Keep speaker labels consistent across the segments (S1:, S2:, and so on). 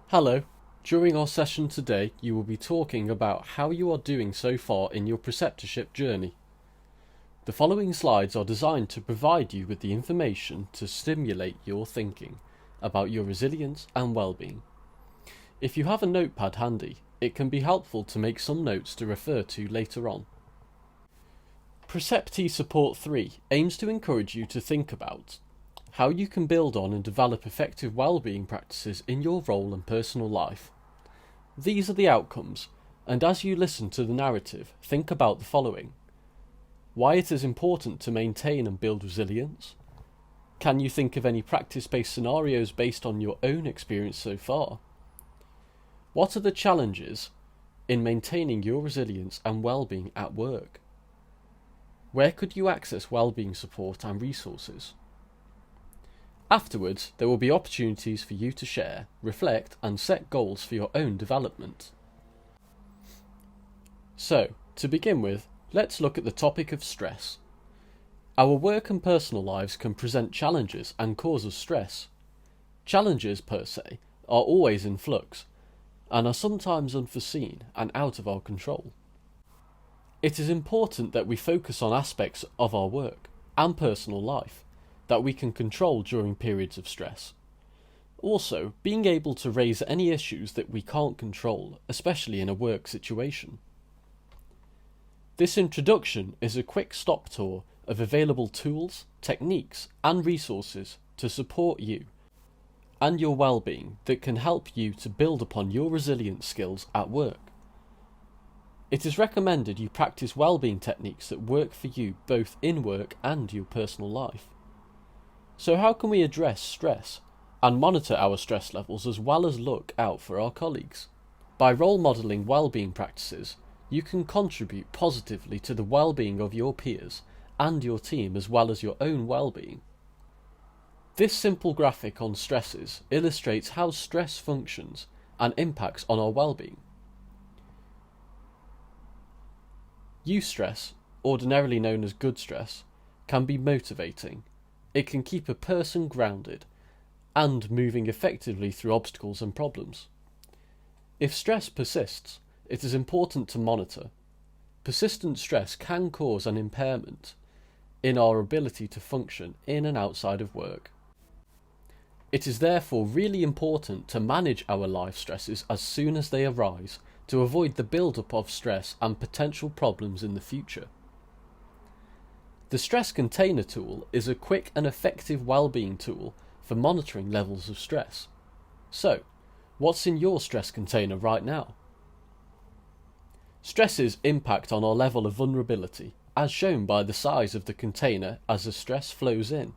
S1: Hello. During our session today, you will be talking about how you are doing so far in your preceptorship journey. The following slides are designed to provide you with the information to stimulate your thinking about your resilience and well-being. If you have a notepad handy, it can be helpful to make some notes to refer to later on. Preceptee Support 3 aims to encourage you to think about how you can build on and develop effective well-being practices in your role and personal life. These are the outcomes, and as you listen to the narrative, think about the following. Why it is important to maintain and build resilience? Can you think of any practice-based scenarios based on your own experience so far? What are the challenges in maintaining your resilience and well-being at work? Where could you access well-being support and resources? Afterwards, there will be opportunities for you to share, reflect, and set goals for your own development. So, to begin with, let's look at the topic of stress. Our work and personal lives can present challenges and cause us stress. Challenges, per se, are always in flux, and are sometimes unforeseen and out of our control. It is important that we focus on aspects of our work and personal life that we can control during periods of stress. Also, being able to raise any issues that we can't control, especially in a work situation. This introduction is a quick stop tour of available tools, techniques, and resources to support you and your well-being that can help you to build upon your resilience skills at work. It is recommended you practice well-being techniques that work for you both in work and your personal life. So how can we address stress and monitor our stress levels as well as look out for our colleagues? By role modelling well-being practices, you can contribute positively to the well-being of your peers and your team as well as your own well-being. This simple graphic on stresses illustrates how stress functions and impacts on our well-being. Eustress, ordinarily known as good stress, can be motivating. It can keep a person grounded and moving effectively through obstacles and problems. If stress persists, it is important to monitor. Persistent stress can cause an impairment in our ability to function in and outside of work. It is therefore really important to manage our life stresses as soon as they arise to avoid the build-up of stress and potential problems in the future. The Stress Container tool is a quick and effective well-being tool for monitoring levels of stress. So, what's in your stress container right now? Stresses impact on our level of vulnerability, as shown by the size of the container as the stress flows in.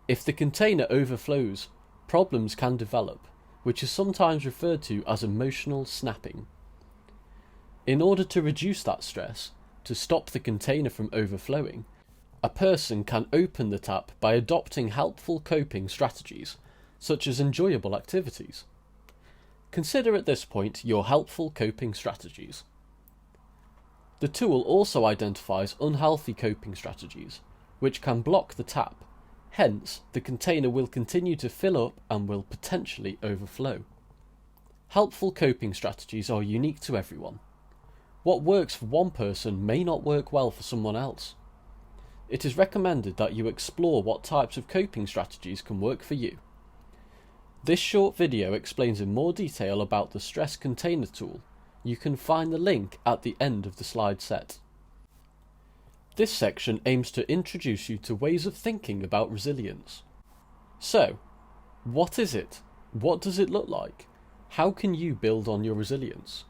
S1: If the container overflows, problems can develop, which is sometimes referred to as emotional snapping. In order to reduce that stress, to stop the container from overflowing, a person can open the tap by adopting helpful coping strategies, such as enjoyable activities. Consider at this point your helpful coping strategies. The tool also identifies unhealthy coping strategies, which can block the tap. Hence, the container will continue to fill up and will potentially overflow. Helpful coping strategies are unique to everyone. What works for one person may not work well for someone else. It is recommended that you explore what types of coping strategies can work for you. This short video explains in more detail about the Stress Container tool. You can find the link at the end of the slide set. This section aims to introduce you to ways of thinking about resilience. So, what is it? What does it look like? How can you build on your resilience?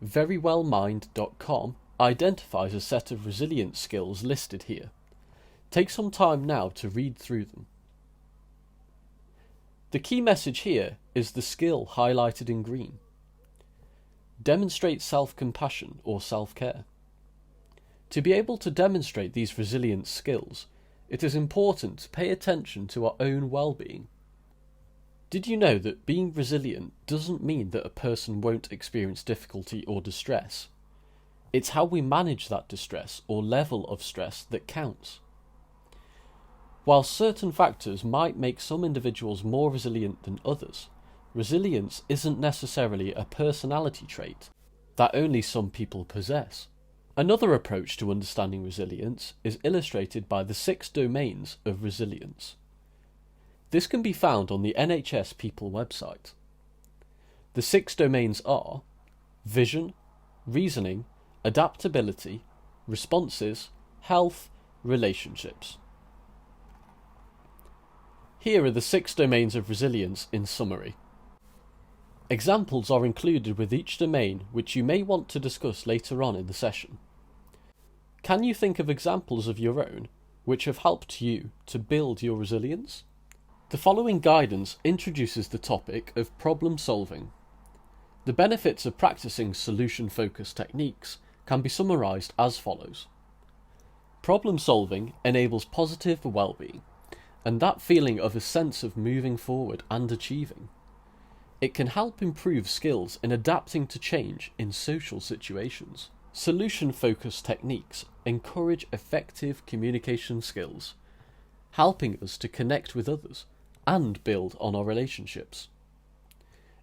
S1: Verywellmind.com identifies a set of resilience skills listed here. Take some time now to read through them. The key message here is the skill highlighted in green. Demonstrate self-compassion or self-care. To be able to demonstrate these resilience skills, it is important to pay attention to our own well-being. Did you know that being resilient doesn't mean that a person won't experience difficulty or distress? It's how we manage that distress or level of stress that counts. While certain factors might make some individuals more resilient than others, resilience isn't necessarily a personality trait that only some people possess. Another approach to understanding resilience is illustrated by the 6 domains of resilience. This can be found on the NHS People website. The 6 domains are vision, reasoning, adaptability, responses, health, relationships. Here are the 6 domains of resilience in summary. Examples are included with each domain which you may want to discuss later on in the session. Can you think of examples of your own which have helped you to build your resilience? The following guidance introduces the topic of problem solving. The benefits of practicing solution-focused techniques can be summarised as follows. Problem solving enables positive well-being, and that feeling of a sense of moving forward and achieving. It can help improve skills in adapting to change in social situations. Solution-focused techniques encourage effective communication skills, helping us to connect with others and build on our relationships.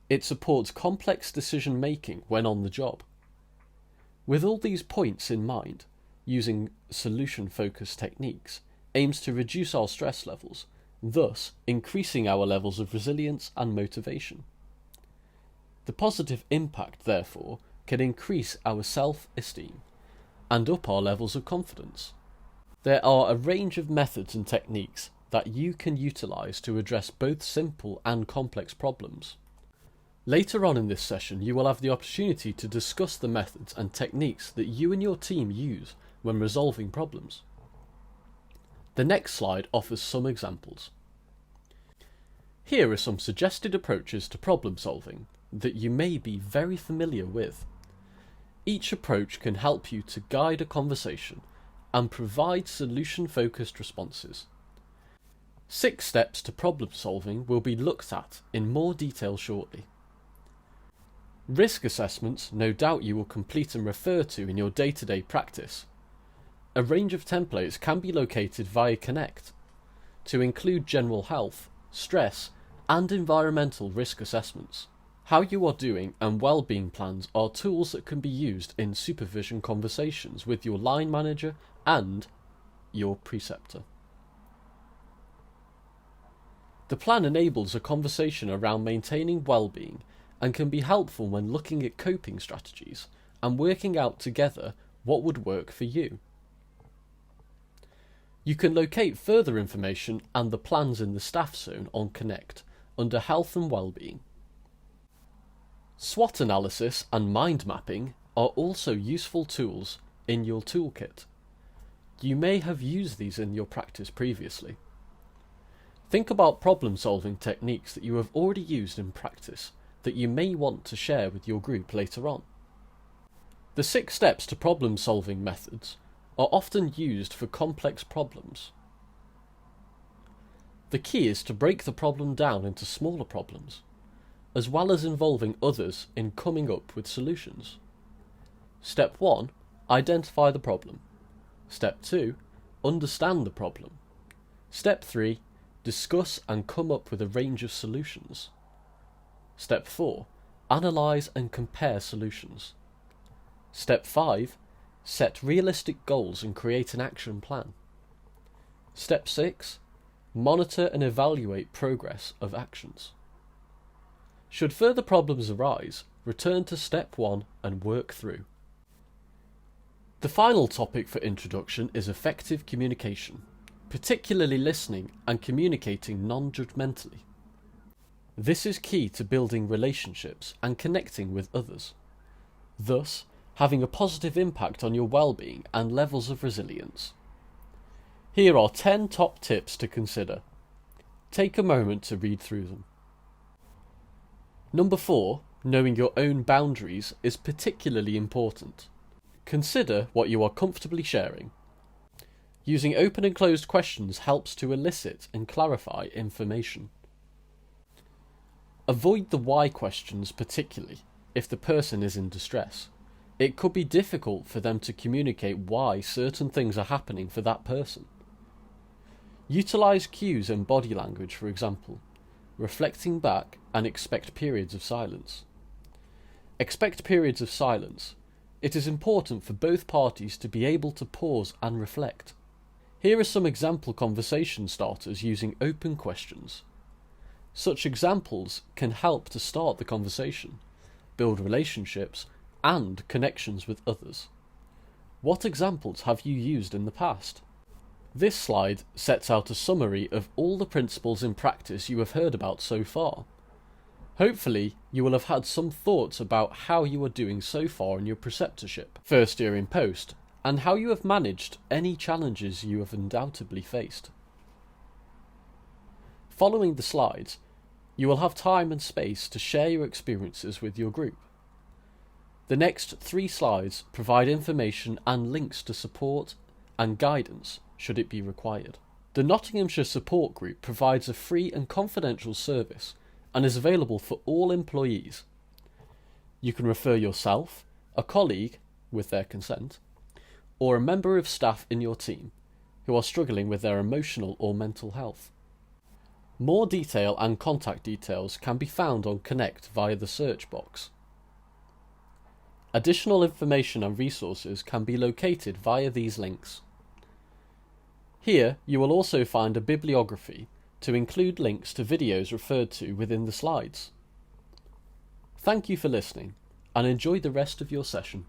S1: It supports complex decision-making when on the job. With all these points in mind, using solution-focused techniques aims to reduce our stress levels, thus increasing our levels of resilience and motivation. The positive impact, therefore, can increase our self-esteem and up our levels of confidence. There are a range of methods and techniques that you can utilise to address both simple and complex problems. Later on in this session, you will have the opportunity to discuss the methods and techniques that you and your team use when resolving problems. The next slide offers some examples. Here are some suggested approaches to problem solving that you may be very familiar with. Each approach can help you to guide a conversation and provide solution-focused responses. 6 steps to problem solving will be looked at in more detail shortly. Risk assessments, no doubt you will complete and refer to in your day-to-day practice. A range of templates can be located via Connect to include general health, stress, and environmental risk assessments. How you are doing and well-being plans are tools that can be used in supervision conversations with your line manager and your preceptor. The plan enables a conversation around maintaining well-being and can be helpful when looking at coping strategies and working out together what would work for you. You can locate further information and the plans in the staff zone on Connect under Health and Wellbeing. SWOT analysis and mind mapping are also useful tools in your toolkit. You may have used these in your practice previously. Think about problem-solving techniques that you have already used in practice that you may want to share with your group later on. The 6 steps to problem-solving methods are often used for complex problems. The key is to break the problem down into smaller problems, as well as involving others in coming up with solutions. Step 1. Identify the problem. Step 2. Understand the problem. Step 3. Discuss and come up with a range of solutions. Step 4. Analyse and compare solutions. Step 5. Set realistic goals and create an action plan. Step 6. Monitor and evaluate progress of actions. Should further problems arise, return to step 1 and work through. The final topic for introduction is effective communication, particularly listening and communicating non-judgmentally. This is key to building relationships and connecting with others, thus having a positive impact on your well-being and levels of resilience. Here are 10 top tips to consider. Take a moment to read through them. Number 4, knowing your own boundaries is particularly important. Consider what you are comfortably sharing. Using open and closed questions helps to elicit and clarify information. Avoid the why questions, particularly if the person is in distress. It could be difficult for them to communicate why certain things are happening for that person. Utilise cues and body language, for example, reflecting back, and expect periods of silence. Expect periods of silence. It is important for both parties to be able to pause and reflect. Here are some example conversation starters using open questions. Such examples can help to start the conversation, build relationships, and connections with others. What examples have you used in the past? This slide sets out a summary of all the principles in practice you have heard about so far. Hopefully, you will have had some thoughts about how you are doing so far in your preceptorship, first year in post, and how you have managed any challenges you have undoubtedly faced. Following the slides, you will have time and space to share your experiences with your group. The next 3 slides provide information and links to support and guidance should it be required. The Nottinghamshire Support Group provides a free and confidential service and is available for all employees. You can refer yourself, a colleague, with their consent, or a member of staff in your team who are struggling with their emotional or mental health. More detail and contact details can be found on Connect via the search box. Additional information and resources can be located via these links. Here you will also find a bibliography to include links to videos referred to within the slides. Thank you for listening and enjoy the rest of your session.